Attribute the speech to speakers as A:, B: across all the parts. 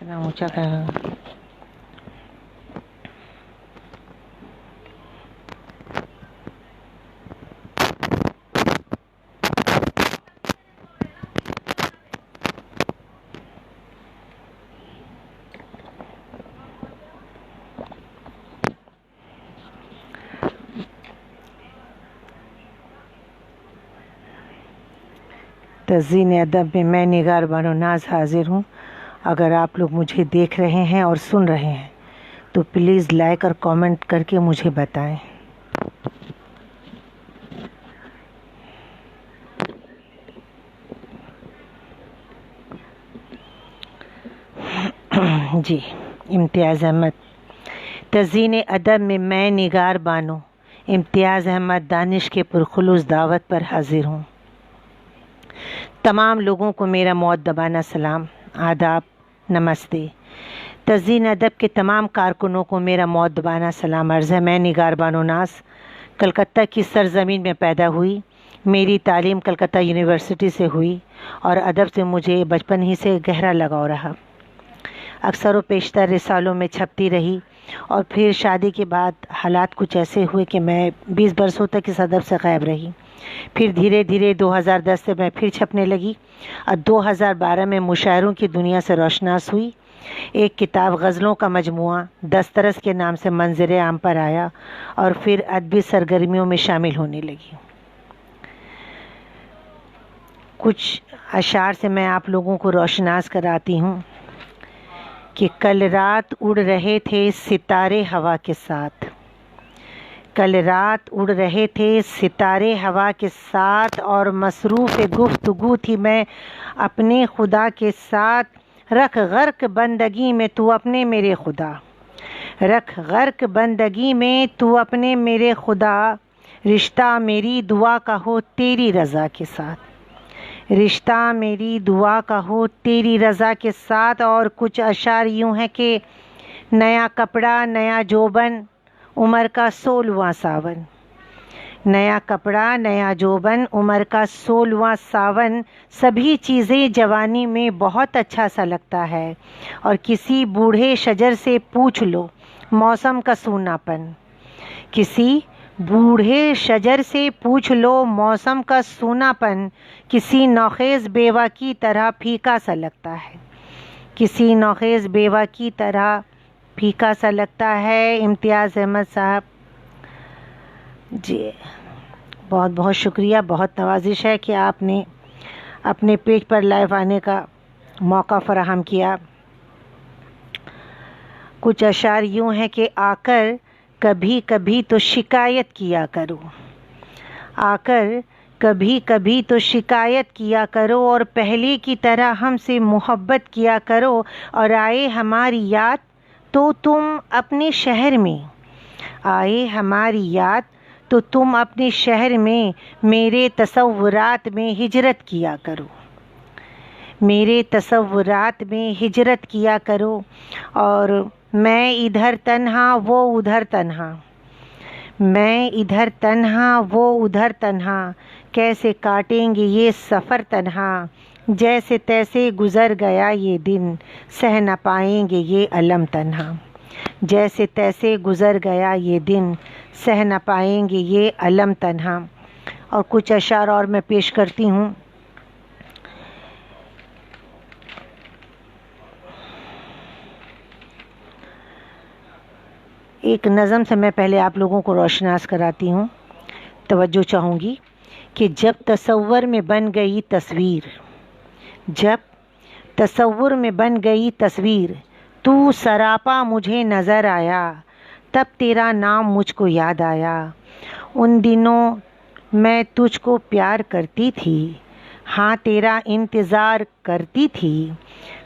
A: इतना ऊंचा कर। तज़ीन अदब में मैं निगार बानो नाज हाजिर हूँ। अगर आप लोग मुझे देख रहे हैं और सुन रहे हैं तो प्लीज़ लाइक और कमेंट करके मुझे बताएं। जी, इम्तियाज़ अहमद। तज़ीन अदब में मैं निगार बानो इम्तियाज़ अहमद दानिश के पुरखुलूस दावत पर हाजिर हूँ। तमाम लोगों को मेरा मुअद्दबाना सलाम, आदाब, नमस्ते। तज़ीन अदब के तमाम कारकुनों को मेरा मुअद्दबाना सलाम अर्ज़ है। मैं निगार बानो नाज़ कलकत्ता की सरज़मीन में पैदा हुई। मेरी तालीम कलकत्ता यूनिवर्सिटी से हुई और अदब से मुझे बचपन ही से गहरा लगाव रहा। अक्सर व पेशतर रिसालों में छपती रही और फिर शादी के बाद हालात कुछ ऐसे हुए कि मैं 20 बरसों तक इस अदब से गायब रही। फिर धीरे धीरे 2010 से मैं फिर छपने लगी और 2012 में मुशायरों की दुनिया से रोशनास हुई। एक किताब गज़लों का मजमुआ दस्तरस के नाम से मंज़िर आम पर आया और फिर अदबी सरगर्मियों में शामिल होने लगी। कुछ अशार से मैं आप लोगों को रोशनास कराती हूँ कि कल रात उड़ रहे थे सितारे हवा के साथ, कल रात उड़ रहे थे सितारे हवा के साथ और मसरूफ़ गुफ्तगू थी मैं अपने खुदा के साथ। रख गर्क बंदगी में तू अपने मेरे खुदा, रख गर्क बंदगी में तू अपने मेरे खुदा, रिश्ता मेरी दुआ का हो तेरी रज़ा के साथ, रिश्ता मेरी दुआ का हो तेरी रज़ा के साथ। और कुछ अशार यूँ है कि नया कपड़ा नया जोबन उम्र का 16वां सावन, नया कपड़ा नया जोबन उम्र का 16वां सावन, सभी चीज़ें जवानी में बहुत अच्छा सा लगता है। और किसी बूढ़े शजर से पूछ लो मौसम का सूनापन, किसी बूढ़े शजर से पूछ लो मौसम का सूनापन, किसी नौखेज़ बेवा की तरह फीका सा लगता है, किसी नौखेज़ बेवा की तरह फीका सा लगता है। इम्तियाज़ अहमद साहब जी, बहुत बहुत शुक्रिया, बहुत नवाजिश है कि आपने अपने पेज पर लाइव आने का मौका फराहम किया। कुछ अशार यूँ हैं कि आकर कभी कभी तो शिकायत किया करो, आकर कभी कभी तो शिकायत किया करो और पहले की तरह हमसे मोहब्बत किया करो। और आए हमारी याद तो तुम अपने शहर में, आए हमारी याद तो तुम अपने शहर में मेरे तसव्वुरात में हिजरत किया करो, मेरे तसव्वुरात में हिजरत किया करो। और मैं इधर तन्हा वो उधर तन्हा, मैं इधर तन्हा वो उधर तन्हा, कैसे काटेंगे ये सफ़र तन्हा, जैसे तैसे गुज़र गया ये दिन सह न पाएंगे ये अलम तन्हा, जैसे तैसे गुज़र गया ये दिन सह न पाएंगे ये अलम तन्हा। और कुछ अशार और मैं पेश करती हूँ। एक नज़म से मैं पहले आप लोगों को रोशनास कराती हूँ। तवज्जो चाहूँगी कि जब तसव्वुर में बन गई तस्वीर, जब तसव्वुर में बन गई तस्वीर, तू सरापा मुझे नज़र आया, तब तेरा नाम मुझको याद आया। उन दिनों मैं तुझको प्यार करती थी, हाँ तेरा इंतज़ार करती थी,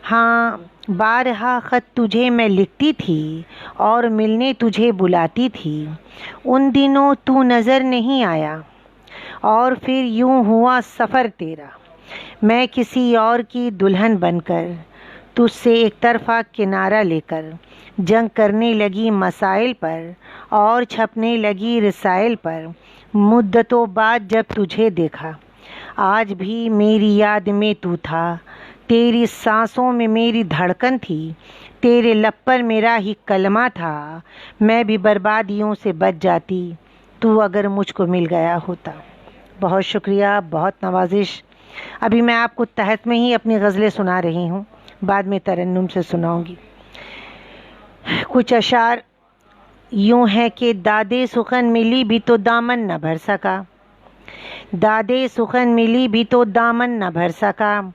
A: हाँ बारहा ख़त तुझे मैं लिखती थी और मिलने तुझे बुलाती थी। उन दिनों तू नज़र नहीं आया और फिर यूँ हुआ सफ़र तेरा, मैं किसी और की दुल्हन बनकर तुझसे एक तरफ़ा किनारा लेकर जंग करने लगी मसाइल पर और छपने लगी रसाइल पर। मुद्दतों बाद जब तुझे देखा आज भी मेरी याद में तू था, तेरी सांसों में मेरी धड़कन थी, तेरे लब पर मेरा ही कलमा था। मैं भी बर्बादियों से बच जाती, तू अगर मुझको मिल गया होता। बहुत शुक्रिया, बहुत नवाजिश। अभी मैं आपको तहत में ही अपनी गज़लें सुना रही हूँ, बाद में तरन्नुम से सुनाऊंगी। कुछ अशार यूं है कि दादे सुखन मिली भी तो दामन न भर सका, दादे सुखन मिली भी तो दामन न भर सका।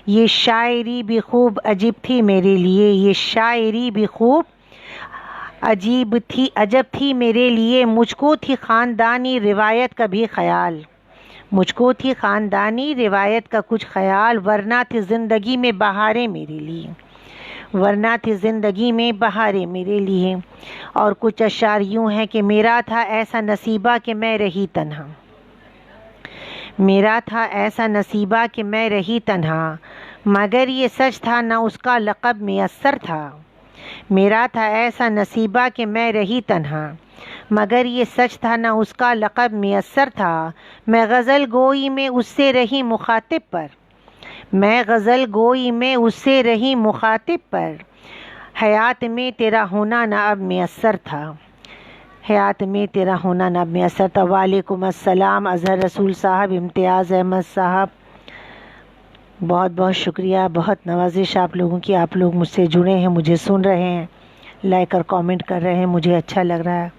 A: ये शायरी भी खूब अजीब थी मेरे लिए, ये शायरी भी खूब अजीब थी, अजब थी मेरे लिए। मुझको थी ख़ानदानी रिवायत का भी ख्याल, मुझको थी ख़ानदानी रिवायत का कुछ ख्याल। वरना थी ज़िंदगी में बहारें मेरे लिए, वरना थी ज़िंदगी में बहारें मेरे लिए। और कुछ अशार यूँ हैं कि मेरा था ऐसा नसीबा कि मैं रही तन्हा, मेरा था ऐसा नसीबा कि मैं रही तन्हा। मगर ये सच था ना उसका लक़ब मैसर था, मेरा था ऐसा नसीबा कि मैं रही तन्हा। मगर ये सच था ना उसका लक़ब मैसर था। मैं गज़ल गोई में उससे रही मुखातिब पर, मैं गज़ल गोई में उससे रही मुखातिब पर। हयात में तेरा होना ना अब मैसर था, हयात में तेरा होना ना अब मैसर था। वालेकुम अस्सलाम अज़हर रसूल साहब, इम्तियाज़ अहमद साहब, बहुत बहुत शुक्रिया, बहुत नवाजिश आप लोगों की। आप लोग मुझसे जुड़े हैं, मुझे सुन रहे हैं, लाइक और कमेंट कर रहे हैं, मुझे अच्छा लग रहा है।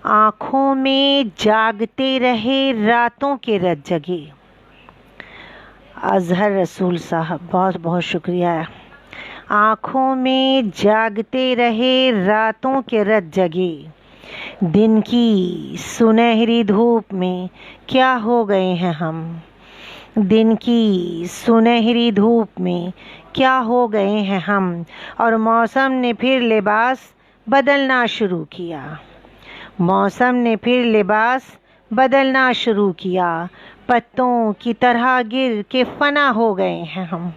A: आँखों में जागते रहे रातों के रात जगे, अज़हर रसूल साहब, बहुत बहुत शुक्रिया। आँखों में जागते रहे रातों के रात जगे, दिन की सुनहरी धूप में क्या हो गए हैं हम, दिन की सुनहरी धूप में क्या हो गए हैं हम। और मौसम ने फिर लिबास बदलना शुरू किया, मौसम ने फिर लिबास बदलना शुरू किया। पत्तों की तरह गिर के फना हो गए हैं हम,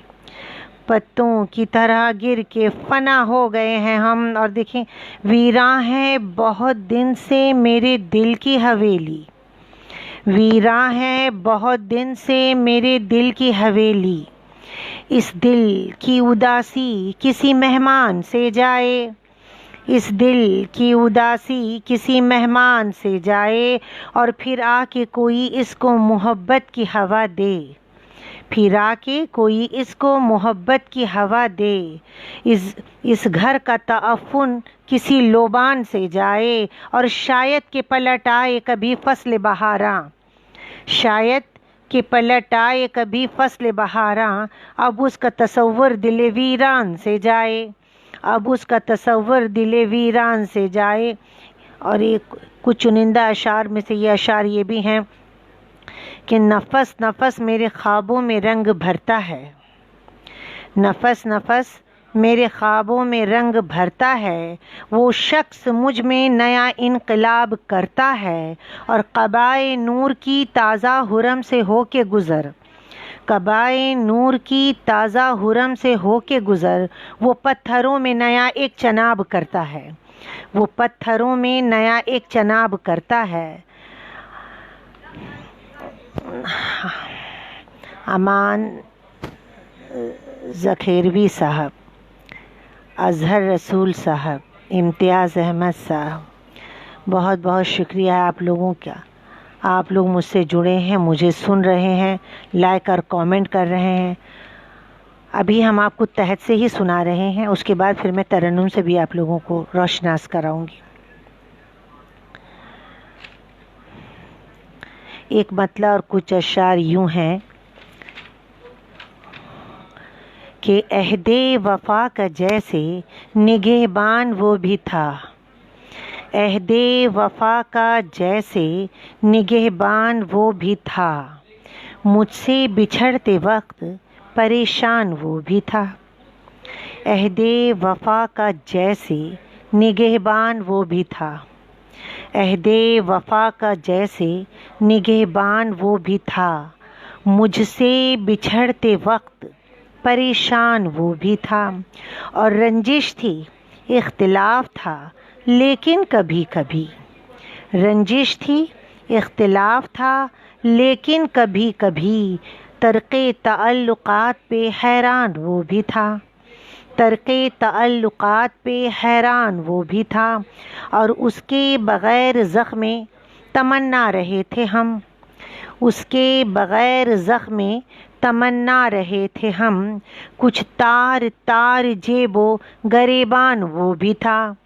A: पत्तों की तरह गिर के फना हो गए हैं हम। और देखें, वीरां है बहुत दिन से मेरे दिल की हवेली, वीरां है बहुत दिन से मेरे दिल की हवेली। इस दिल की उदासी किसी मेहमान से जाए, इस दिल की उदासी किसी मेहमान से जाए। और फिर आके कोई इसको मोहब्बत की हवा दे, फिर आके कोई इसको मोहब्बत की हवा दे। इस घर का तअफ़्फ़ुन किसी लोबान से जाए। और शायद के पलट आए कभी फ़स्ल बहारां, शायद के पलट आए कभी फ़स्ल बहारां। अब उसका तसव्वुर दिल वीरान से जाए, अब उसका तसव्वुर दिल वीरान से जाए। और एक कुछ चुनिंदा अशार में से ये अशार ये भी हैं कि नफ़स नफ़स मेरे ख्वाबों में रंग भरता है, नफ़स नफ़स मेरे ख्वाबों में रंग भरता है। वो शख्स मुझ में नया इनकलाब करता है। और क़बाए नूर की ताज़ा हुरम से हो के गुज़र, क़बाए नूर की ताज़ा हुरम से हो के गुज़र। वो पत्थरों में नया एक चनाब करता है, वो पत्थरों में नया एक चनाब करता है। अमान ज़खेरवी साहब, अज़हर रसूल साहब, इम्तियाज़ अहमद साहब, बहुत बहुत शुक्रिया आप लोगों का। आप लोग मुझसे जुड़े हैं, मुझे सुन रहे हैं, लाइक और कमेंट कर रहे हैं। अभी हम आपको तहत से ही सुना रहे हैं, उसके बाद फिर मैं तरन्नुम से भी आप लोगों को रोशनास कराऊंगी। एक मतला और कुछ अशार यूं हैं कि अहदे वफ़ा का जैसे निगहबान वो भी था, अहदे वफ़ा का जैसे निगहबान वो भी था। मुझसे बिछड़ते वक्त परेशान वो भी था, अहदे वफ़ा का जैसे निगहबान वो भी था, अहदे वफ़ा का जैसे निगहबान वो भी था। मुझसे बिछड़ते वक्त परेशान वो भी था। और रंजिश थी, इख्तिलाफ था, लेकिन कभी कभी, रंजिश थी, इख्तिलाफ था, लेकिन कभी कभी तरक़े ताल्लुक़ात पे हैरान वो भी था, तरक़े ताल्लुक़ात पे हैरान वो भी था, और उसके बग़ैर ज़ख्म तमन्ना रहे थे हम, उसके बग़ैर ज़ख्म तमन्ना रहे थे हम। कुछ तार तार जेबो गरेबान वो भी था,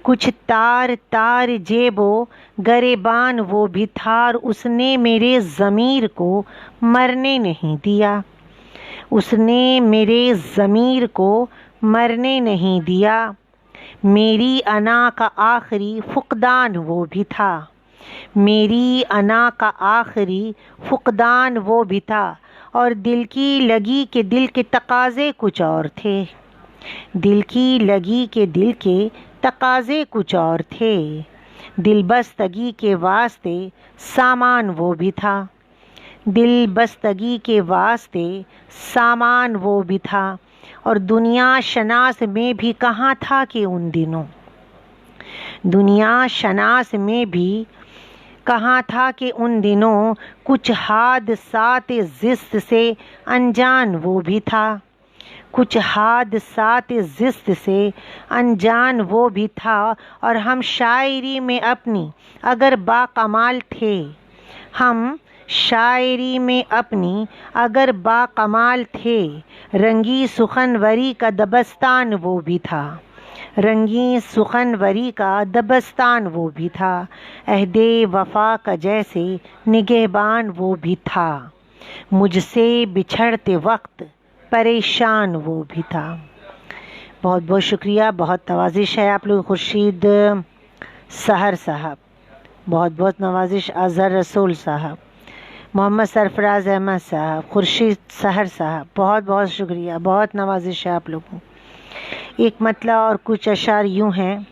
A: कुछ तार तार जेबो गरेबान वो भी था, और उसने मेरे ज़मीर को मरने नहीं दिया, उसने मेरे ज़मीर को मरने नहीं दिया। मेरी अना का आखिरी फुक़दान वो भी था, मेरी अना का आखिरी फुक़दान वो भी था, और दिल की लगी के दिल के तकाज़े कुछ और थे, दिल की लगी के दिल के तकाज़े कुछ और थे। दिल बस्तगी के वास्ते सामान वो भी था, दिल बस्तगी के वास्ते सामान वो भी था, और दुनिया शनास में भी कहाँ था कि उन दिनों, दुनिया शनास में भी कहाँ था कि उन दिनों। कुछ हादसात ज़िस्त से अनजान वो भी था, कुछ हादसात ज़िस्त से अनजान वो भी था, और हम शायरी में अपनी अगर बाकमाल थे, हम शायरी में अपनी अगर बाकमाल थे, रंगी सुखनवरी का दबस्तान वो भी था, रंगी सुखनवरी का दबस्तान वो भी था, अहदे वफा का जैसे निगहबान वो भी था, मुझसे बिछड़ते वक्त परेशान वो भी था। बहुत बहुत शुक्रिया, बहुत नवाजिश है आप लोग। खुर्शीद सहर साहब, बहुत बहुत नवाजिश। अज़हर रसूल साहब, मोहम्मद सरफराज अहमद साहब, खुर्शीद सहर साहब, बहुत बहुत शुक्रिया, बहुत नवाजिश है आप लोगों। एक मतलब और कुछ अशार यूँ हैं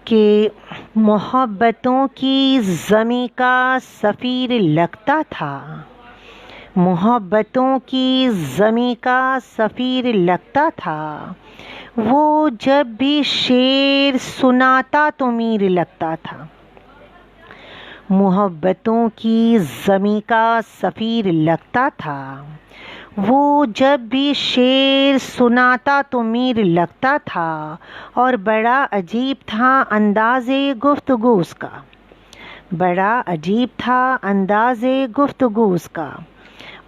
A: कि मोहब्बतों की ज़मी का सफ़ीर लगता था, मोहब्बतों की ज़मी का सफ़ीर लगता था, वो जब भी शेर सुनाता तो मीर लगता था, मोहब्बतों की ज़मी का सफ़ीर लगता था, वो जब भी शेर सुनाता तो मीर लगता था, और बड़ा अजीब था अंदाज़े गुफ्तगू उसका, बड़ा अजीब था अंदाज़े गुफ्तगू उसका,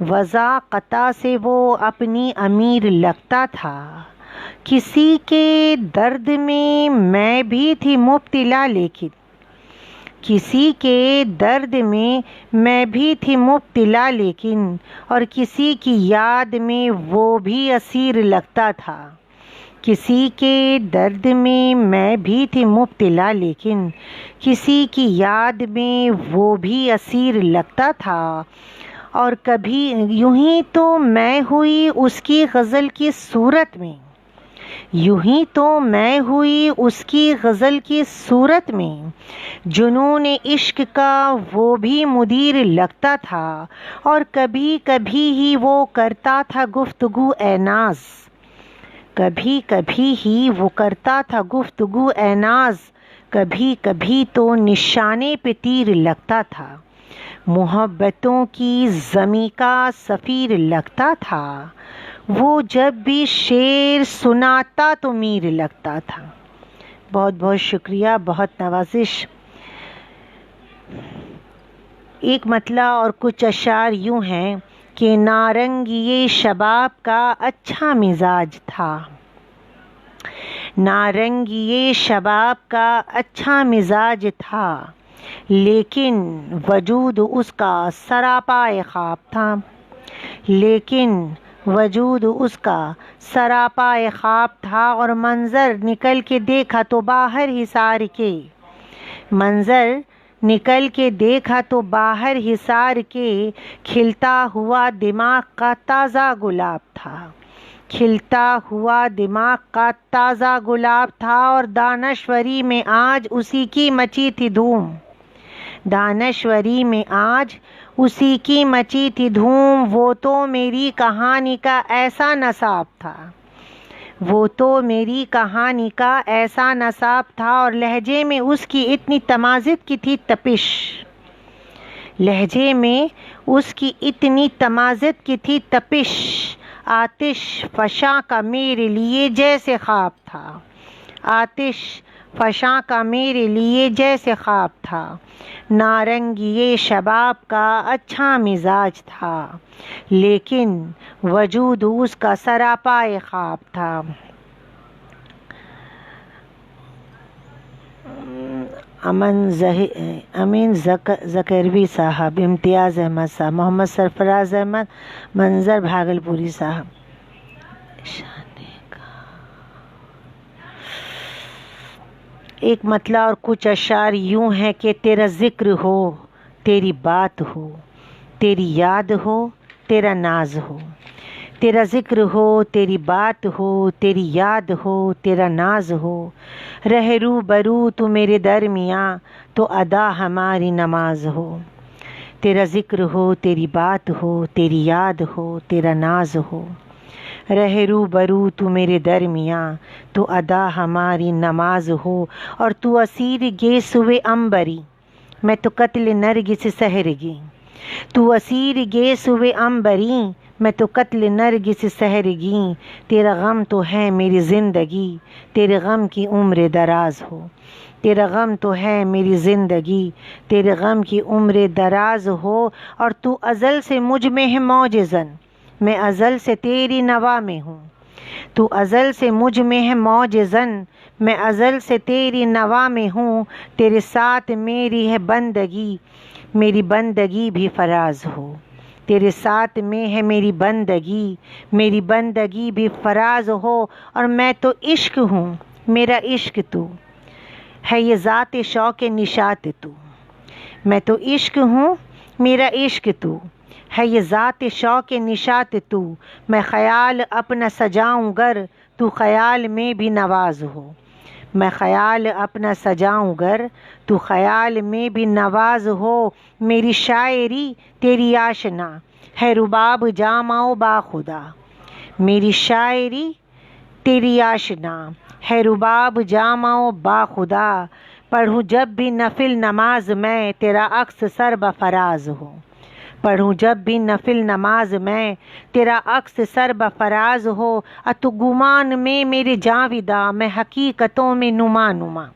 A: वज़ाक़ता से वो अपनी अमीर लगता था, किसी के दर्द में मैं भी थी मुब्तिला, लेकिन किसी के दर्द में मैं भी थी मुब्तिला, लेकिन और किसी की याद में वो भी असीर लगता था, किसी के दर्द में मैं भी थी मुब्तिला, लेकिन किसी की याद में वो भी असीर लगता था। और कभी यूं ही तो मैं हुई उसकी गज़ल की सूरत में, यूं ही तो मैं हुई उसकी गज़ल की सूरत में, जुनून इश्क का वो भी मुदीर लगता था, और कभी कभी ही वो करता था गुफ्तगू ए नाज़, कभी कभी ही वो करता था गुफ्तगू ए नाज़, कभी कभी तो निशाने पे तीर लगता था, मोहब्बतों की ज़मी का सफ़ीर लगता था, वो जब भी शेर सुनाता तो मीर लगता था। बहुत बहुत शुक्रिया, बहुत नवाजिश। एक मतला और कुछ अशार यूँ हैं कि नारंगी शबाब का अच्छा मिजाज था, नारंगी शबाब का अच्छा मिजाज था, लेकिन वजूद उसका सरापाए ख्वाब था, लेकिन वजूद उसका सरापाए ख्वाब था, और मंज़र निकल के देखा तो बाहर हिसार के, मंज़र निकल के देखा तो बाहर हिसार के, खिलता हुआ दिमाग का ताज़ा गुलाब था, खिलता हुआ दिमाग का ताज़ा गुलाब था, और दानश्वरी में आज उसी की मची थी धूम, दानश्वरी में आज उसी की मची थी धूम, वो तो मेरी कहानी का ऐसा नसाब था, वो तो मेरी कहानी का ऐसा नसाब था, और लहजे में उसकी इतनी तमाज़िद की थी तपिश, लहजे में उसकी इतनी तमाज़त की थी तपिश, आतिश फशा का मेरे लिए जैसे ख्वाब था, आतिश फशा का मेरे लिए जैसे ख्वाब था। नारंगी ये शबाब का अच्छा मिजाज था, लेकिन वजूद उसका सरापाए ख्वाब था। अमीन ज़करवी साहब, इम्तियाज़ अहमद साहब, मोहम्मद सरफराज अहमद, मंजर भागलपुरी साहब। एक मतला और कुछ अशार यूं है कि तेरा जिक्र हो, तेरी बात हो, तेरी याद हो, तेरा नाज हो। तेरा जिक्र हो, तेरी बात हो, तेरी याद हो, तेरा नाज हो। रहे रू बरू तू मेरे दरमियाँ, तो अदा हमारी नमाज हो। तेरा जिक्र हो, तेरी बात हो, तेरी याद हो, तेरा नाज हो। रहे रू बरू तू मेरे दरमियाँ, तो अदा हमारी नमाज हो। और तू असीर गे सुवे अम्बरी, मैं तो कत्ल नरगिस सहरगी। तू असीर गे सुवे अम्बरी, मैं तो कत्ल नरगिस सहरगी। तेरा गम तो है मेरी ज़िंदगी, तेरे गम की उम्र दराज हो। तेरा गम तो है मेरी ज़िंदगी, तेरे गम की उम्र दराज हो। और तू अज़ल से मुझ में है मौजज़न, मैं अज़ल से तेरी नवा में हूँ। तू अज़ल से मुझ में है मौजज़न, मैं अज़ल से तेरी नवा में हूँ। तेरे साथ मेरी है बंदगी, मेरी बंदगी भी फराज हो। तेरे साथ में है मेरी बंदगी भी फराज हो। और मैं तो इश्क हूँ, मेरा इश्क तू है, ये ज़ात शौक़ निशात तू। मैं तो इश्क हूँ, मेरा इश्क तू है, ये ज़ात शौक़ निशात तू। मैं ख़याल अपना सजाऊँ गर, तू ख़याल में भी नवाज हो। मैं ख़याल अपना सजाऊँ गर, तू ख़याल में भी नवाज हो। मेरी शायरी तेरी आशना है, रुबाब जामाओ बाखुदा। मेरी शायरी तेरी आशना है, रुबाब जामाओ बाखुदा। पढ़ूँ जब भी नफिल नमाज मैं, तेरा अक्स सर बफराज हो। पढ़ूँ जब भी नफिल नमाज मैं, तेरा अक्स सर बफराज हो। अतु गुमान में मेरे जाविदा, मैं हकीकतों में नुमा।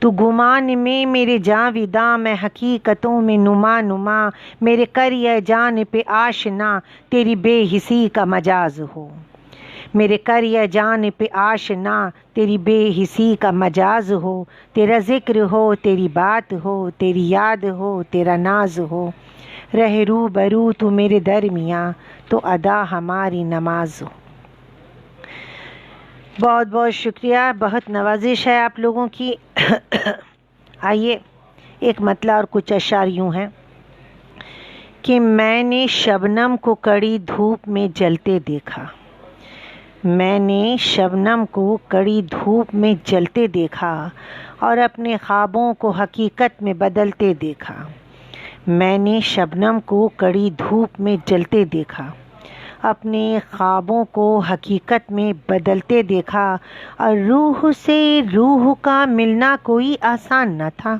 A: तू गुमान में मेरे जाविदा, मैं हकीकतों में नुमा। मेरे करिए जान पे आशना, तेरी बेहिसी का मजाज हो। मेरे करिए जान पे आशना, तेरी बेहिसी का मजाज हो। तेरा जिक्र हो, तेरी बात हो, तेरी याद हो, तेरा नाज हो। रहे रू बरू तू मेरे दरमियाँ, तो अदा हमारी नमाज हो। बहुत बहुत शुक्रिया, बहुत नवाजिश है आप लोगों की। आइए एक मतला और कुछ अशार यूँ हैं कि मैंने शबनम को कड़ी धूप में जलते देखा। मैंने शबनम को कड़ी धूप में जलते देखा, और अपने ख्वाबों को हकीकत में बदलते देखा। मैंने शबनम को कड़ी धूप में जलते देखा, अपने ख्वाबों को हकीकत में बदलते देखा। और रूह से रूह का मिलना कोई आसान न था।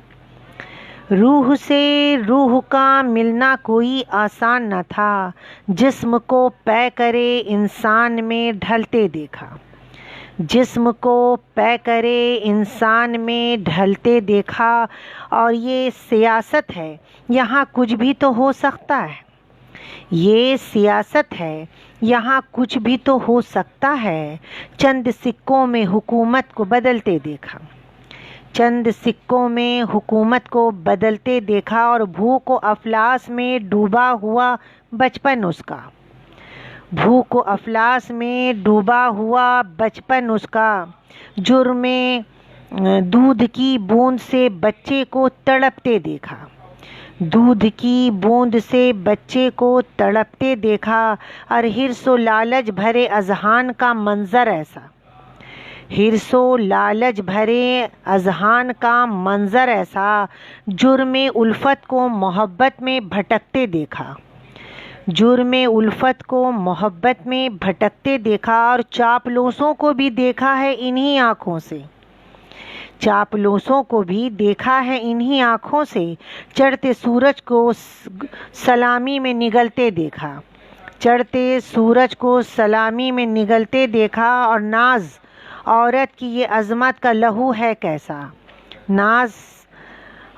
A: रूह से रूह का मिलना कोई आसान न था। जिस्म को पै करे इंसान में ढलते देखा। जिस्म को पै करे इंसान में ढलते देखा। और ये सियासत है, यहाँ कुछ भी तो हो सकता है। ये सियासत है, यहाँ कुछ भी तो हो सकता है। चंद सिक्कों में हुकूमत को बदलते देखा। चंद सिक्कों में हुकूमत को बदलते देखा। और भूख व अफलास में डूबा हुआ बचपन उसका। भूख व अफलास में डूबा हुआ बचपन उसका। जुर्मे दूध की बूंद से बच्चे को तड़पते देखा। दूध की बूंद से बच्चे को तड़पते देखा। और हिर्सो लालच भरे अजहान का मंजर ऐसा। हिर्सो लालच भरे अजहान का मंजर ऐसा। जुर्मे उल्फत को मोहब्बत में भटकते देखा। जुर्मे उल्फत को मोहब्बत में भटकते देखा। और चापलूसों को भी देखा है इन्हीं आँखों से। चापलूसों को भी देखा है इन्हीं आँखों से, चढ़ते सूरज को सलामी में निगलते देखा, चढ़ते सूरज को सलामी में निगलते देखा। और नाज औरत की ये अज़मत का लहू है कैसा, नाज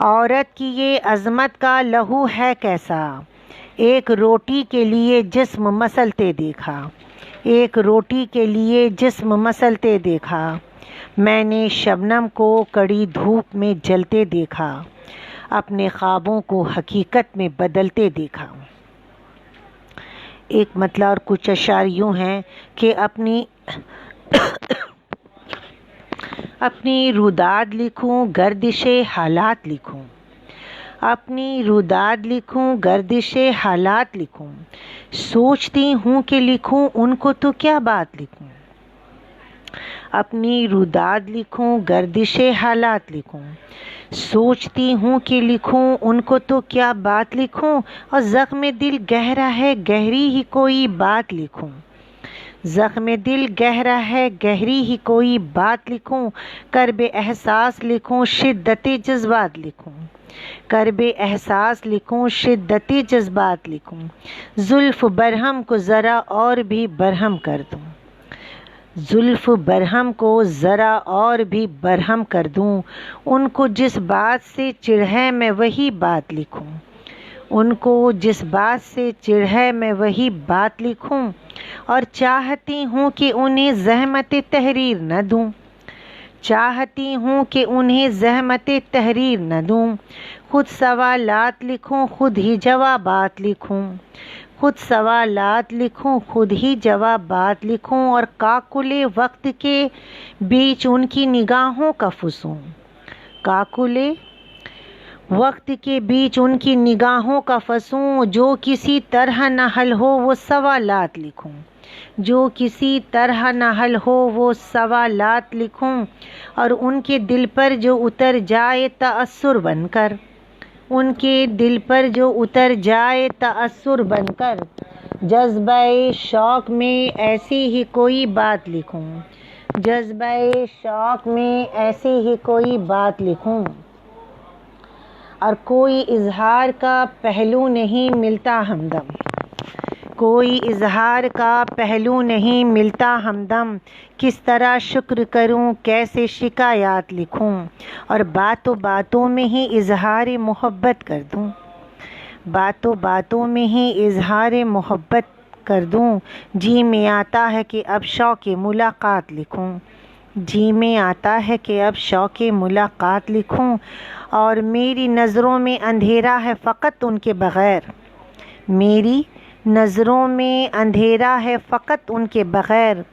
A: औरत की ये अज़मत का लहू है कैसा। एक रोटी के लिए जिस्म मसलते देखा, एक रोटी के लिए जिस्म मसलते देखा। मैंने शबनम को कड़ी धूप में जलते देखा, अपने ख्वाबों को हकीकत में बदलते देखा। एक मतलब और कुछ अशार यूँ हैं कि अपनी रुदाद लिखूं गर्दिशे हालात लिखूं, अपनी रुदाद लिखूं गर्दिशे हालात लिखूं। सोचती हूँ कि लिखूं उनको तो क्या बात लिखूं, अपनी रुदाद लिखूं गर्दिशे हालात लिखूं। सोचती हूँ कि लिखूं उनको तो क्या बात लिखूं। और ज़ख्म दिल गहरा है गहरी ही कोई बात लिखूं, ज़ख्म दिल गहरा है गहरी ही कोई बात लिखूं। करबे एहसास लिखूं शिद्दती जज्बात लिखूं, करबे एहसास लिखूं शिद्दती जज्बात लिखूं। जुल्फ़ बरहम को ज़रा और भी बरहम कर दूं, जुल्फ़ बरहम को ज़रा और भी बरहम कर दूं। उनको जिस बात से चिढ़ है मैं वही बात लिखूं, उनको जिस बात से चिढ़ है मैं वही बात लिखूं। और चाहती हूँ कि उन्हें ज़हमत तहरीर न दूं, चाहती हूँ कि उन्हें ज़हमत तहरीर न दूं। खुद सवालात लिखूं खुद ही जवाबात लिखूं, खुद सवालात लिखूं खुद ही जवाबात लिखूं। और काकुले वक्त के बीच उनकी निगाहों का फसूं, काकुले वक्त के बीच उनकी निगाहों का फसूं। जो किसी तरह न हल हो वो सवालात लिखूं, जो किसी तरह न हल हो वो सवालात लिखूं। और उनके दिल पर जो उतर जाए तअस्सुर बनकर, उनके दिल पर जो उतर जाए तअस्सुर बनकर। जज्बे शौक़ में ऐसी ही कोई बात लिखूं, जज्बे शौक़ में ऐसी ही कोई बात लिखूं। और कोई इजहार का पहलू नहीं मिलता हमदम, कोई इजहार का पहलू नहीं मिलता हमदम। किस तरह शुक्र करूं कैसे शिकायत लिखूं। और बातों बातों में ही इजहार मोहब्बत कर दूं, बातों बातों में ही इजहार मोहब्बत कर दूं। जी में आता है कि अब शौक़ मुलाकात लिखूं, जी में आता है कि अब शौक़ मुलाकात लिखूं। और मेरी नज़रों में अंधेरा है फ़कत उनके बग़ैर, मेरी नज़रों में अंधेरा है फ़कत उनके बग़ैर।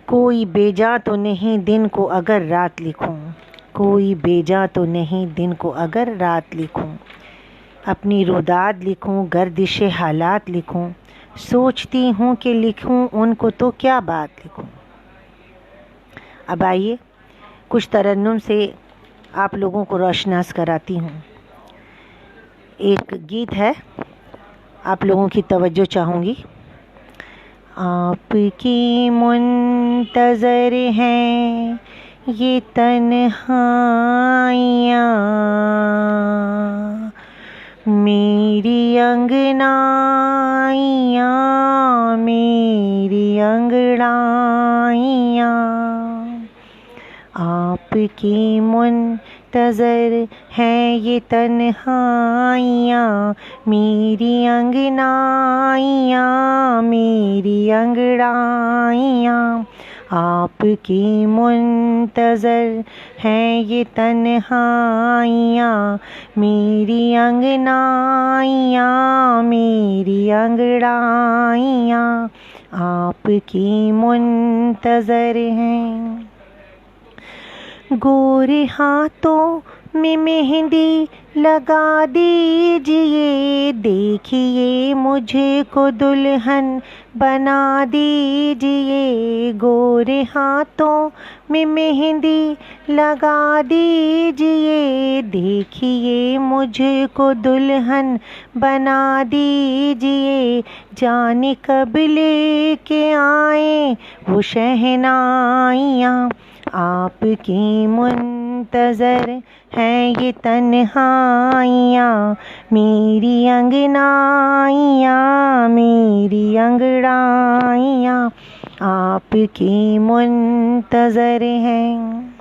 A: कोई बेजा तो नहीं दिन को अगर रात लिखूं, कोई बेजा तो नहीं दिन को अगर रात लिखूं। अपनी रुदाद लिखूं गर्दिश हालात लिखूं। सोचती हूँ कि लिखूं उनको तो क्या बात लिखूं। अब आइए कुछ तरन्नुम से आप लोगों को रोशनास कराती हूँ। एक गीत है, आप लोगों की तवज्जो चाहूँगी। आपकी मुंतज़र हैं ये तन्हाइयाँ, मेरी अंगनाइयाँ, मेरी अंगड़ाइयाँ। आपकी मुंतज़र हैं ये तन्हाइयाँ, मेरी अंगनाइयाँ, मेरी अंगड़ाइयाँ। आपकी मुंतज़र हैं ये तन्हाइयाँ, मेरी अंगनाइयाँ, मेरी अंगड़ाइयाँ। आपकी मुंतज़र हैं। गोरे हाथों में मेहंदी लगा दीजिए, देखिए मुझे को दुल्हन बना दीजिए। गोरे हाथों में मेहंदी लगा दीजिए, देखिए मुझे को दुल्हन बना दीजिए। जाने कब लेके आए वो शहनाइयाँ, आपकी मुंतज़र हैं ये तन्हाइयाँ, मेरी अंगनाइयाँ मेरी अंगड़ाइयाँ आपकी मुंतज़र हैं।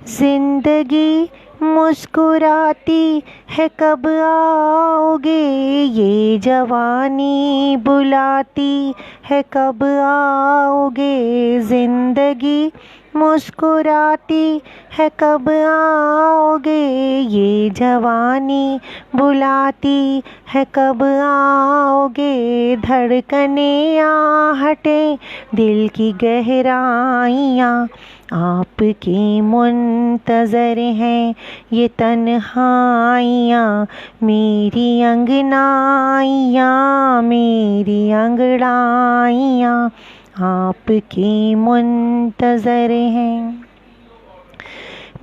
A: जिंदगी मुस्कुराती है कब आओगे, ये जवानी बुलाती है कब आओगे। जिंदगी मुस्कुराती है कब आओगे, ये जवानी बुलाती है कब आओगे। धड़कने आहटें दिल की गहराइयाँ आपकी मुंतज़र हैं ये तन्हाइयाँ, मेरी अंगनाइयाँ मेरी अंगड़ाइयाँ आपकी मुंतज़र हैं।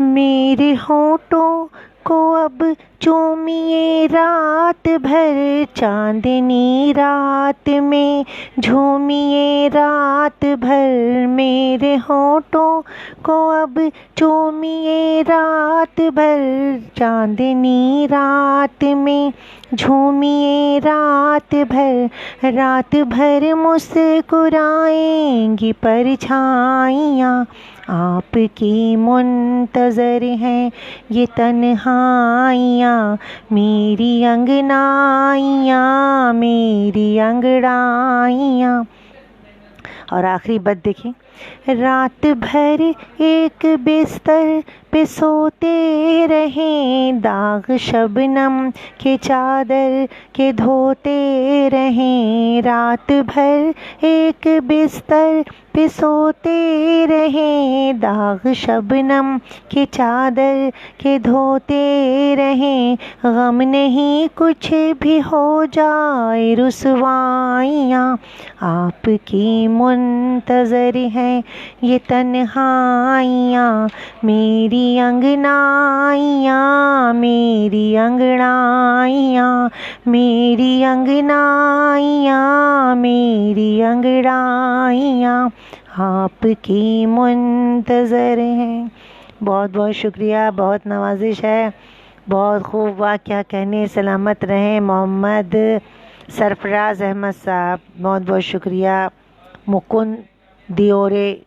A: मेरे होठों को अब चूमिए रात भर, चांदनी रात में झूमिए रात भर। मेरे होठों को अब चूमिए रात भर, चांदनी रात में झूमिए रात भर। रात भर मुस्कुराएंगी परछाइयाँ आपकी मुंतज़र हैं ये तन्हाइयाँ, मेरी अंगनाइयाँ मेरी अंगड़ाइयाँ। और आखिरी बद देखें। रात भर एक बिस्तर पे सोते रहें, दाग शबनम के चादर के धोते रहें। रात भर एक बिस्तर पे सोते रहें, दाग शबनम के चादर के धोते रहें। गम नहीं कुछ भी हो जाए रुसवाइयाँ आपकी मुंतज़र हैं ये तन्हाइयाँ, मेरी अंगनाइयाँ मेरी अंगड़ाइयाँ मेरी अंगनाइयाँ मेरी अंगड़ाइयाँ आपकी मुंतज़र हैं। बहुत बहुत शुक्रिया, बहुत नवाजिश है, बहुत खूब। वाह क्या कहने, सलामत रहें मोहम्मद सरफराज अहमद साहब, बहुत बहुत शुक्रिया। मुकुंद दियोरे,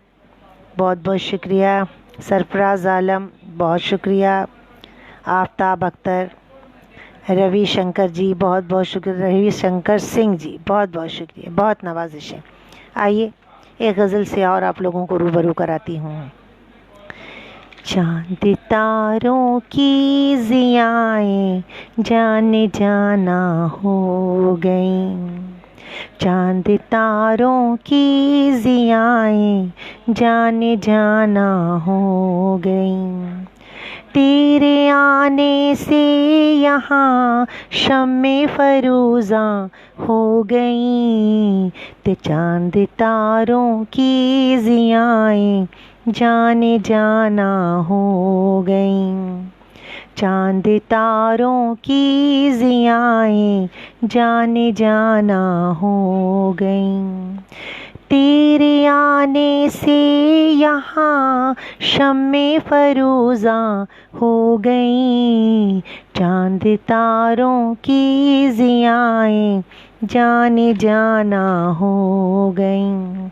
A: बहुत बहुत शुक्रिया। सरफराज आलम, बहुत शुक्रिया। आफ्ताब अख्तर, रवि शंकर जी, बहुत बहुत शुक्रिया। रवि शंकर सिंह जी, बहुत बहुत शुक्रिया, बहुत नवाजिश है। आइए एक गज़ल से और आप लोगों को रूबरू कराती हूँ। चांद तारों की ज़ियाएं जाने जाना हो गई, चांद तारों की ज़ियाएं जाने जाना हो गई। तेरे आने से यहाँ शम्मे फरूज़ा हो गई, ते चांद तारों की ज़ियाएं जाने जाना हो गई। चांद तारों की ज़ियाएं जाने जाना हो गई। तेरे आने से यहाँ शम्मे फरूज़ा हो गई, चांद तारों की ज़ियाएं जाने जाना हो गई।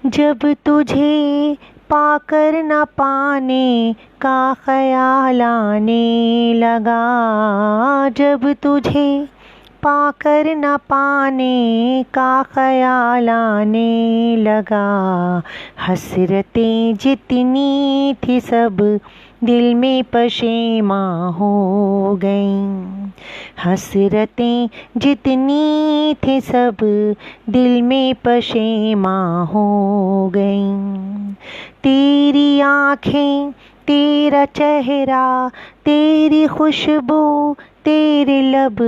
A: जब तुझे पाकर न पाने का ख़याल आने लगा, जब तुझे पाकर न पाने का ख़याल आने लगा। हसरतें जितनी थी सब दिल में पशेमा हो गईं, हसरतें जितनी थी सब दिल में पशेमा हो गईं। तेरी आँखें, तेरा चेहरा, तेरी खुशबू, तेरे लब,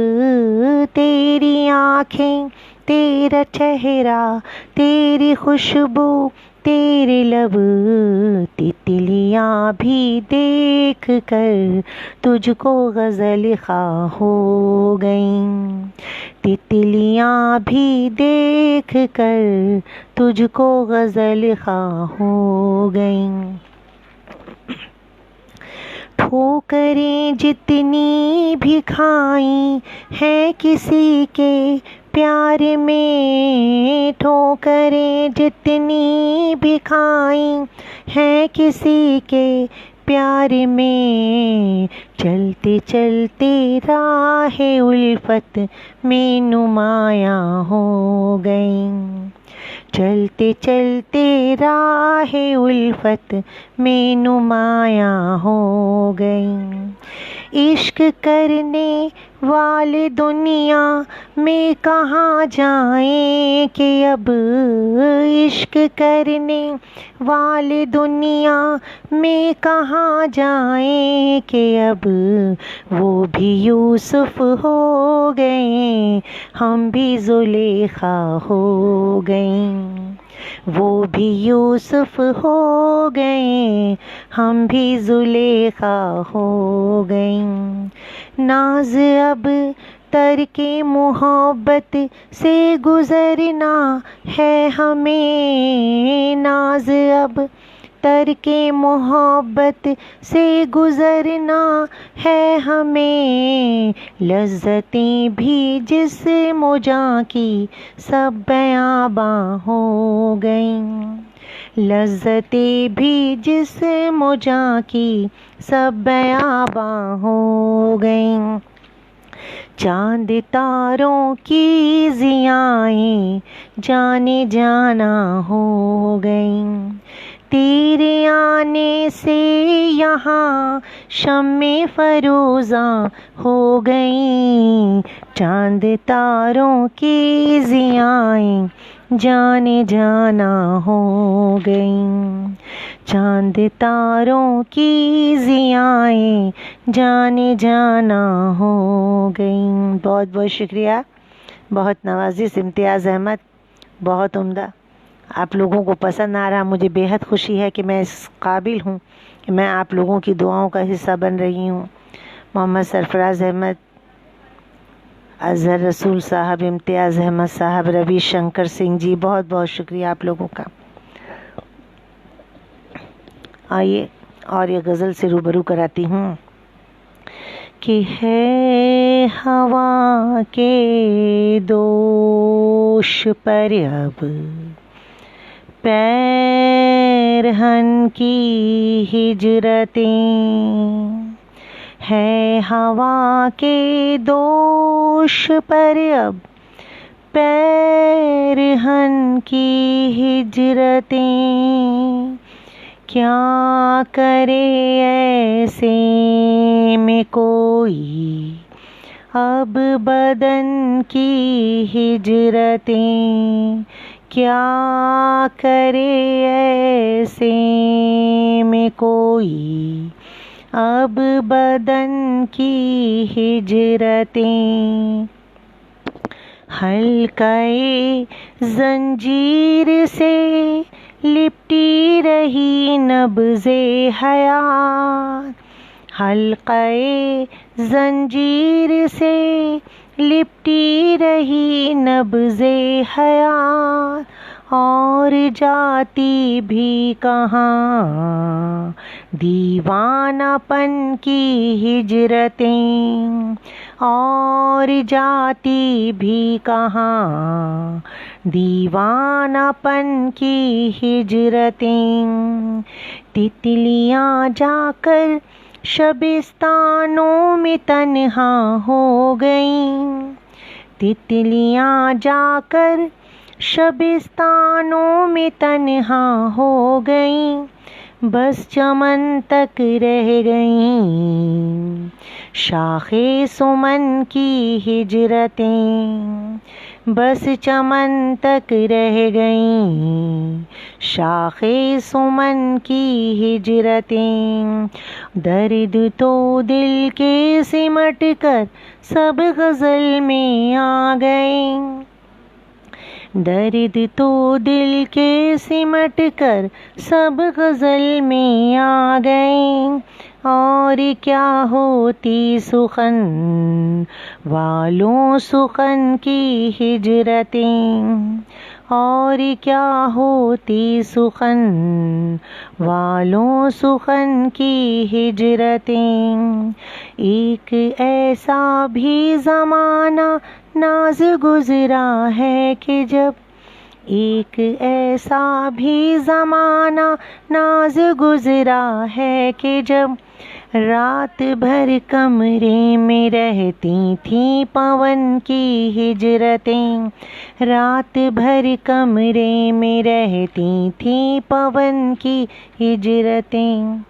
A: तेरी आँखें, तेरा चेहरा, तेरी खुशबू, तेरे लब। तितलियाँ भी देख कर तुझको गज़ल खा हो गईं, तितलियाँ भी देख कर तुझको गज़ल खा हो गईं। ठोकरें जितनी भी खाई हैं किसी के प्यार में, ठोकरें जितनी भी खाई हैं किसी के प्यार में, चलते चलते राह उल्फत में नुमायां हो गईं, चलते चलते राह उल्फत में नुमायां हो गईं। इश्क करने वाले दुनिया में कहाँ जाएं कि अब, इश्क करने वाले दुनिया में कहाँ जाएं कि अब, वो भी यूसुफ हो गए हम भी जुलेखा हो गए, वो भी यूसुफ हो गए हम भी जुलेखा हो गए। नाज अब तरके मोहब्बत से गुज़रना है हमें, नाज अब तरके मोहब्बत से गुज़रना है हमें, लज़्ज़तें भी जिस्म जां की सब बयाबां हो गईं, लज़्ज़तें भी जिस्म जां की सब बयाबां हो गईं। चांद तारों की ज़ियाएं जाने जाना हो गईं, तेरे आने से यहाँ शम्मे फ़रोज़ां हो गईं, चांद तारों की ज़ियाएं जाने जाना हो गईं, चांद तारों की ज़ियाएं जाने जाना हो गईं। बहुत बहुत शुक्रिया, बहुत नवाजिश इम्तियाज़ अहमद, बहुत उम्दा। आप लोगों को पसंद आ रहा, मुझे बेहद खुशी है कि मैं इस काबिल हूँ कि मैं आप लोगों की दुआओं का हिस्सा बन रही हूँ। मोहम्मद सरफराज अहमद, अज़हर रसूल साहब, इम्तियाज़ अहमद साहब, रवि शंकर सिंह जी, बहुत बहुत शुक्रिया आप लोगों का। आइए और ये गज़ल से रूबरू कराती हूँ कि है हवा के दोष पर अब पैरहन की हिजरतें, है हवा के दोष पर अब पैरहन की हिजरतें, क्या करे ऐसे में कोई अब बदन की हिजरतें, क्या करे ऐसे में कोई अब बदन की हिजरतें। हल्काए जंजीर से लिपटी रही नब्ज़े हयात, हल्काए जंजीर से लिपटी रही नब्ज़े हयात, और जाती भी कहाँ दीवानापन की हिजरतें, और जाती भी कहाँ दीवानापन की हिजरतें। तितलियाँ जाकर शबिस्तानों में तन्हा हो गईं, तितलियाँ जाकर शबिस्तानों में तन्हा हो गईं, बस चमन तक रह गईं शाखे सुमन की हिजरतें, बस चमन तक रह गईं शाखे सुमन की हिजरतें। दर्द तो दिल के सिमट कर सब गज़ल में आ गए, दर्द तो दिल के सिमट कर सब गज़ल में आ गए, और क्या होती सुखन वालों सुखन की हिजरतें, और क्या होती सुखन वालों सुखन की हिजरतें। एक ऐसा भी ज़माना नाज गुज़रा है कि जब, एक ऐसा भी ज़माना नाज गुज़रा है कि जब रात भर कमरे में रहती थी पवन की हिजरतें। रात भर कमरे में रहती थी पवन की हिजरतें।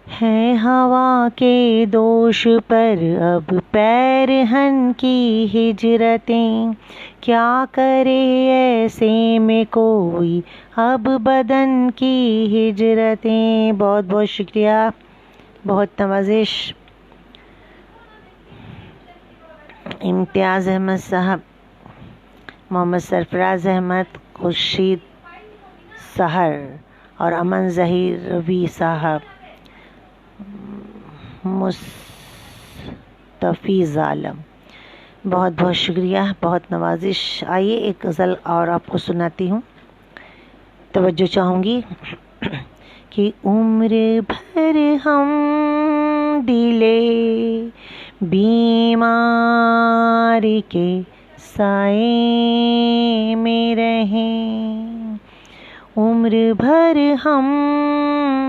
A: है हवा के दोष पर अब पैरहन की हिजरतें। क्या करे ऐसे में कोई अब बदन की हिजरतें। बहुत बहुत शुक्रिया, बहुत नवाजिश। इम्तियाज़ अहमद साहब, मोहम्मद सरफराज अहमद, खुर्शीद सहर और अमन ज़हीर रवी साहब, मुस्तफ़ीज़ आलम, बहुत बहुत शुक्रिया, बहुत नवाजिश। आइए एक गज़ल और आपको सुनाती हूँ। तवज्जो चाहूँगी कि उम्र भर हम दिले बीमार के साए में रहें। उम्र भर हम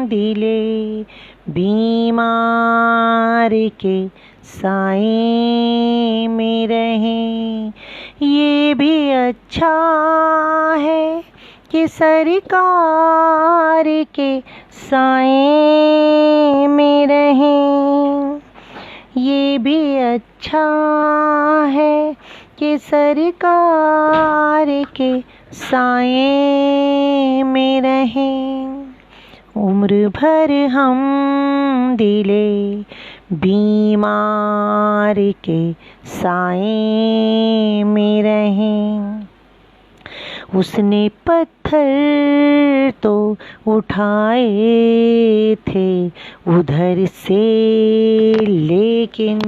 A: दिले बीमार के साए में रहें। ये भी अच्छा है कि सरकार के साए में रहें। ये भी अच्छा है कि सरकार के साए में रहें। उम्र भर हम दिले बीमार के साए में रहें। उसने पत्थर तो उठाए थे उधर से, लेकिन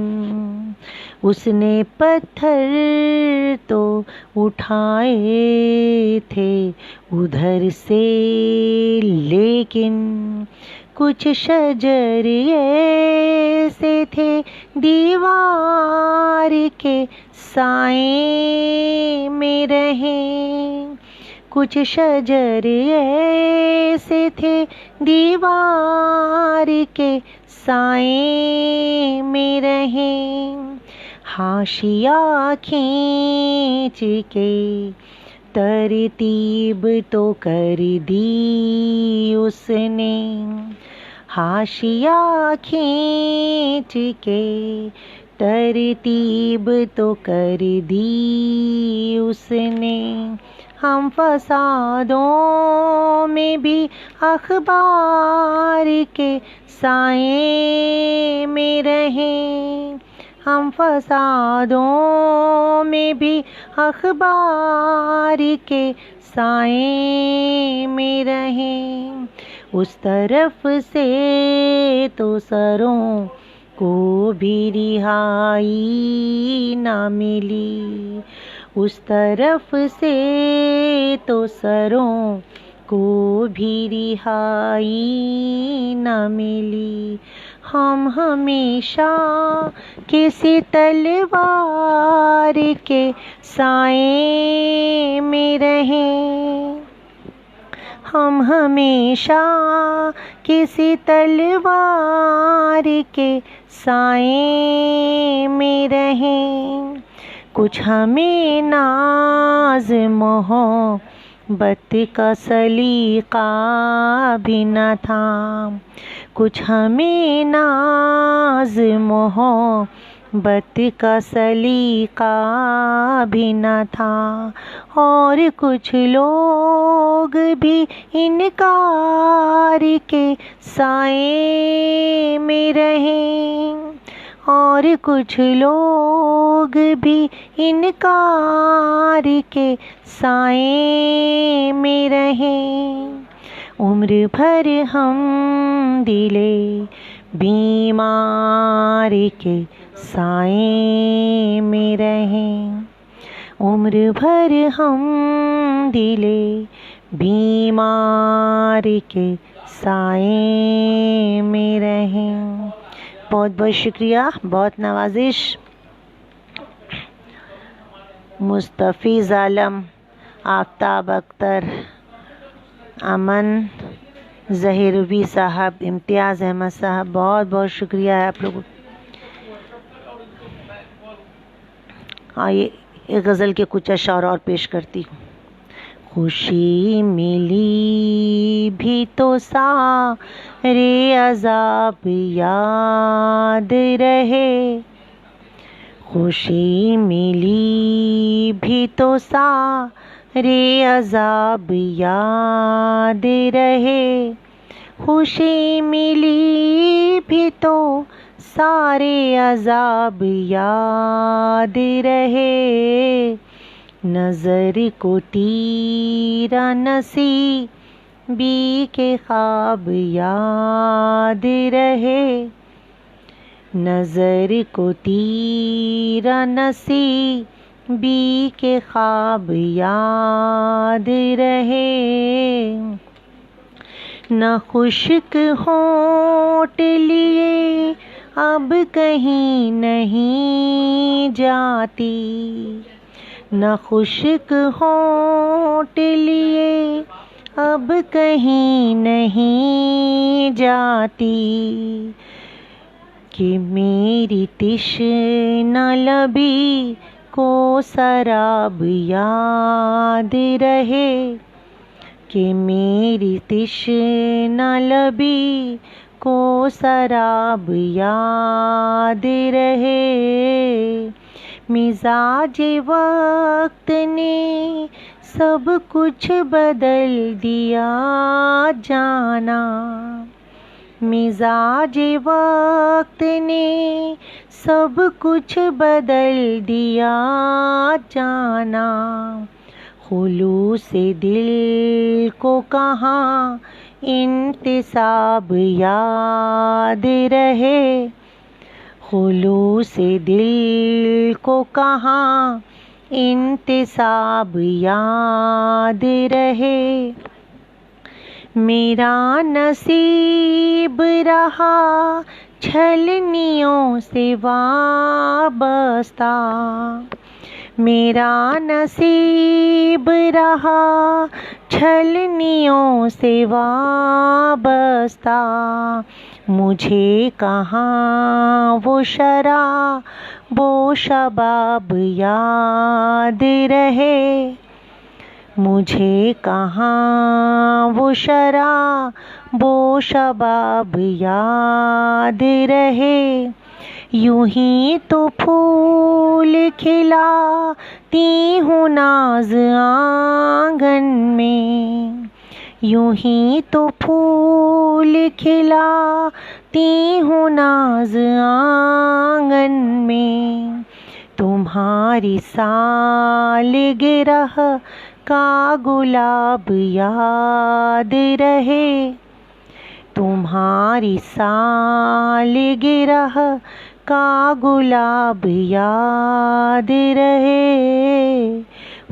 A: उसने पत्थर तो उठाए थे उधर से, लेकिन कुछ शजर ऐसे थे दीवार के साए में रहें। कुछ शजर ऐसे थे दीवार के साए में रहें। हाशिया खींच के तरतीब तो कर दी उसने। हाशिया खींच के तरतीब तो कर दी उसने। हम फसादों में भी अखबार के साए में रहें। हम फसादों में भी अखबार के साए में रहें। उस तरफ से तो सरों को भी रिहाई ना मिली। उस तरफ से तो सरों को भी रिहाई ना मिली। हम हमेशा किसी तलवार के साए में रहें। हम हमेशा किसी तलवार के साए में रहें। कुछ हमें नाज मोहब्बत का सलीका भी न था। कुछ हमें नाज मोहब्बत का सलीका भी न था। और कुछ लोग भी इनकार के साए में रहें। और कुछ लोग भी इनकार के साए में रहें। उम्र भर हम दिले बीमार के साए में रहें। उम्र भर हम दिले बीमार के साए में रहें। बहुत बहुत शुक्रिया, बहुत नवाजिश। मुस्तफ़ीज़ आलम, आफ्ताब अख्तर, अमन, ज़हीरवी साहब, इम्तियाज़ अहमद साहब, बहुत बहुत शुक्रिया है आप लोगों। आइए एक गज़ल के कुछ अशार और पेश करती हूँ। खुशी मिली भी तो सारे अज़ाब याद रहे, खुशी मिली भी तो सारे अज़ाब याद रहे, खुशी मिली भी तो सारे अज़ाब याद रहे, नज़र को तीरा नसीबी के ख्वाब याद रहे, नज़र को तीरा नसीबी के ख्वाब याद रहे, न खुश्क होंठ लिए अब कहीं नहीं जाती, न खुश्क होंठ लिए अब कहीं नहीं जाती, कि मेरी तिश्ना लबी को शराब याद रहे, कि मेरी तिश्ना लबी को शराब याद रहे, मिजाज वक्त ने सब कुछ बदल दिया जाना, मिजाज वक्त ने सब कुछ बदल दिया जाना, खुलूस दिल को कहाँ इंतिसाब याद रहे, खुलूस दिल को कहाँ इंतिसाब याद रहे, मेरा नसीब रहा छलनियों से वाबस्ता, मेरा नसीब रहा छलनियों से वाबस्ता, मुझे कहाँ वो शराब वो शबाब याद रहे, मुझे कहाँ वो शराब वो शबाब याद रहे, यूं ही तो फूल खिलाती हूँ नाज आंगन में, यूं ही तो फूल खिलाती हूँ नाज आंगन में, तुम्हारी सालगिरह का गुलाब याद रहे, तुम्हारी सालगिरह का गुलाब याद रहे,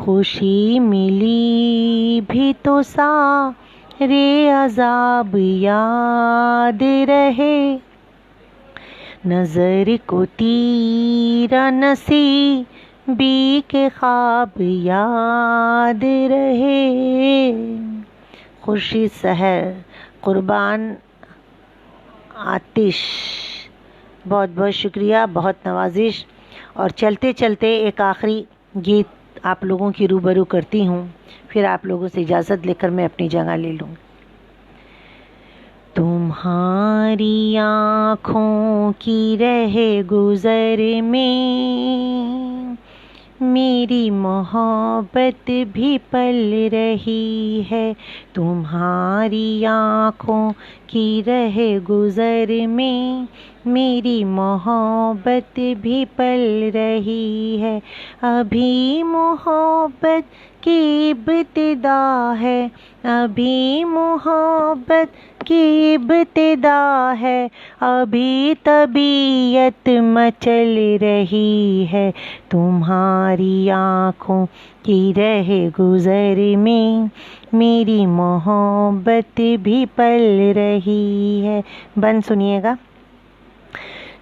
A: खुशी मिली भी तो सारे अज़ाब याद रहे, नज़र को तीरा नसीबी के ख्वाब याद रहे। खुर्शीद सहर, कुर्बान आतिश, बहुत बहुत शुक्रिया, बहुत नवाजिश। और चलते चलते एक आखिरी गीत आप लोगों की रूबरू करती हूँ, फिर आप लोगों से इजाज़त लेकर मैं अपनी जगह ले लूँ। तुम्हारी आँखों की रहे गुज़र में मेरी मोहब्बत भी पल रही है, तुम्हारी आँखों की रहे गुज़र में मेरी मोहब्बत भी पल रही है, अभी मोहब्बत की इब्तिदा है, अभी मोहब्बत की इब्तिदा है, अभी तबीयत मचल रही है। तुम्हारी आँखों की रह गुज़र में मेरी मोहब्बत भी पल रही है। बंद सुनिएगा।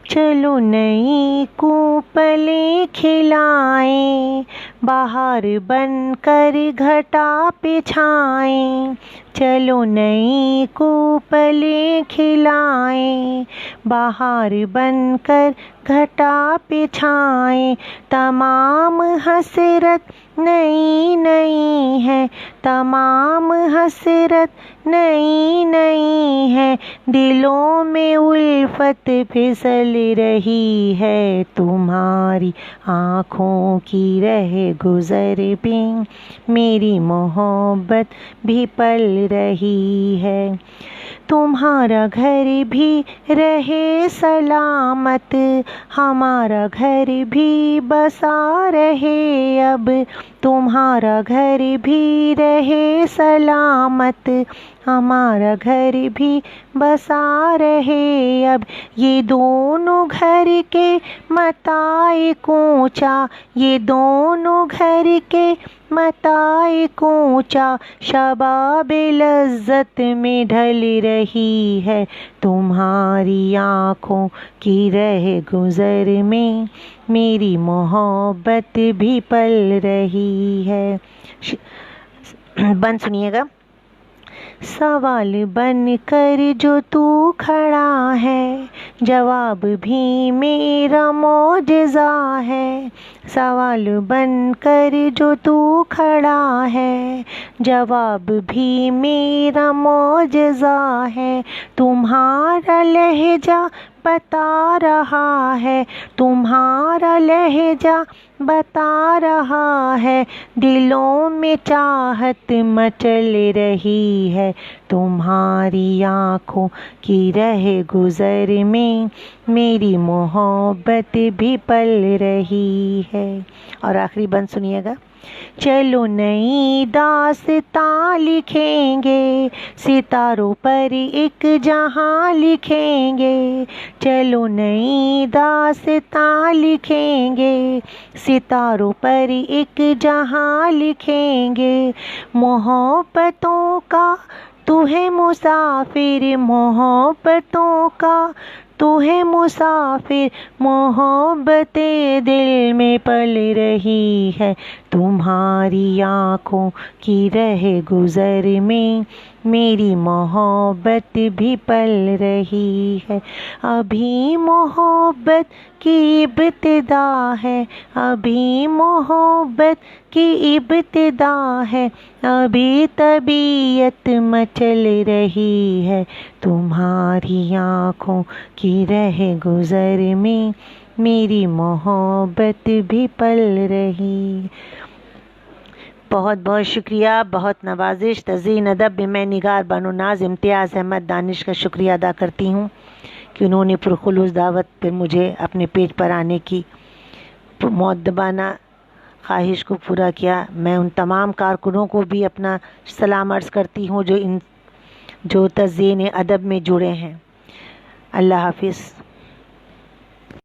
A: चलो नई कूपलें खिलाएं, बाहर बनकर घटा पे छाएं। चलो नई कूपलें खिलाएं, बाहर बनकर घटा पे छाएं। तमाम हसरत नई नई है, तमाम हसरत नई नई है। दिलों में उल्फत फिसल रही है, तुम्हारी आँखों की रह गुज़र में मेरी मोहब्बत भी पल रही है। तुम्हारा घर भी रहे सलामत, हमारा घर भी बसा रहे अब। तुम्हारा घर भी रहे सलामत, हमारा घर भी बसा रहे अब। ये दोनों घर के मताए ऊंचा, ये दोनों घर के मताए ऊंचा, शबाब लज्जत में ढल रही है। तुम्हारी आँखों की रह गुज़र में मेरी मोहब्बत भी पल रही है। बंद सुनिएगा। सवाल बन कर जो तू खड़ा है, जवाब भी मेरा मौजज़ा है। सवाल बन कर जो तू खड़ा है, जवाब भी मेरा मौजज़ा है। तुम्हारा लहजा बता रहा है, तुम्हारा लहजा बता रहा है। दिलों में चाहत मचल रही है, तुम्हारी आँखों की रह गुज़र में मेरी मोहब्बत भी पल रही है। और आखिरी बंद सुनिएगा। चलो नई दास्तां लिखेंगे, सितारों पर एक जहां लिखेंगे। चलो नई दास्तां लिखेंगे, सितारों पर एक जहां लिखेंगे। मोहब्बतों का तू है मुसाफिर, मोहब्बतों का तू है मुसाफिर। मोहब्बतें दिल में पल रही है, तुम्हारी आँखों की रह गुज़र में मेरी मोहब्बत भी पल रही है। अभी मोहब्बत की इब्तिदा है, अभी मोहब्बत की इब्तिदा है। अभी तबीयत मचल रही है, तुम्हारी आँखों की रह गुज़र में मेरी मोहब्बत भी पल रही। बहुत बहुत शुक्रिया, बहुत नवाजिश, तज़ीन अदब में मैं निगार बानो नाज इम्तियाज़ अहमद दानिश का शुक्रिया अदा करती हूँ कि उन्होंने पुरखुलूस दावत पर मुझे अपने पेज पर आने की मुअद्दबाना ख्वाहिश को पूरा किया। मैं उन तमाम कारकुनों को भी अपना सलाम अर्ज़ करती हूँ जो तज़ीन अदब में जुड़े हैं। अल्लाह हाफ़िज़।